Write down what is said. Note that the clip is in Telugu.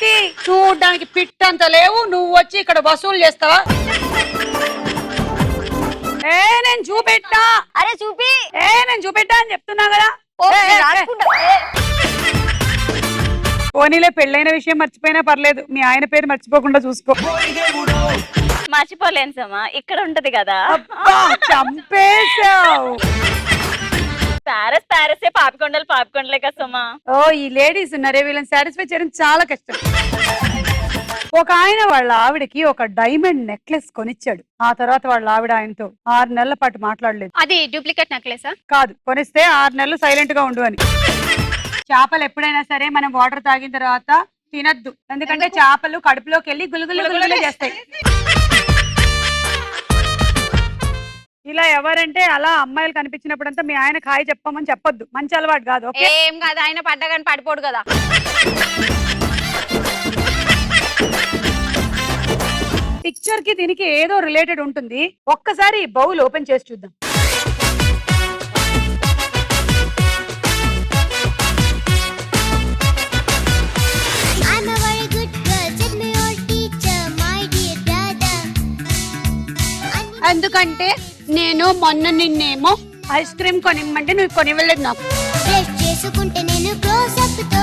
ఏంటి చూడడానికి పిట్ అంత లేవు, నువ్వు వచ్చి ఇక్కడ వసూలు చేస్తావా? నేను చూపెట్టా. అరే చూపి. నేను చూపెట్టా అని చెప్తున్నా కదా. రాసుకుంటా. పోనీలే, పెళ్ళైన విషయం మర్చిపోయినా పర్లేదు, మీ ఆయన పేరు మర్చిపోకుండా చూసుకో. మర్చిపోలేను సమా, ఇక్కడ ఉంటది కదా. అబ్బా, చంపేశావు. ప్యారెస్ ప్యారెసే, పాపికొండలు పాపికొండలే కదా సమా. ఓ, ఈ లేడీస్ ఉన్నారే, వీళ్ళని సాటిస్ఫై చేయడం చాలా కష్టం. ఒక ఆయన వాళ్ళ ఆవిడకి ఒక డైమండ్ నెక్లెస్ కొనిచ్చాడు. ఆ తర్వాత వాళ్ళ ఆవిడ ఆయనతో 6 నెలల పాటు మాట్లాడలేదు. అది డూప్లికేట్ నెక్లెసా? కాదు, కొనిస్తే 6 నెలలు సైలెంట్ గా ఉండు అని. చేపలు ఎప్పుడైనా సరే మనం వాటర్ తాగిన తర్వాత తినద్దు, ఎందుకంటే చేపలు కడుపులోకి వెళ్ళి గులుగులు చేస్తాయి. ఇలా ఎవరంటే అలా అమ్మాయిలు కనిపించినప్పుడంతా మీ ఆయన హాయ్ చెప్పమని చెప్పొద్దు, మంచి అలవాటు కాదు. ఓకే, ఏం కాదు, ఆయన పడ్డగాని పడిపోడు కదా. పిక్చర్ కి దీనికి ఏదో రిలేటెడ్ ఉంటుంది. ఒక్కసారి బౌల్ ఓపెన్ చేసి చూద్దాం. ఎందుకంటే నేను మొన్న నిన్నేమో ఐస్ క్రీమ్ కొనిమ్మంటే నువ్వు కొనివ్వలేదు నాకు. చేసుకుంటే నేను క్లోజ్ అప్ తో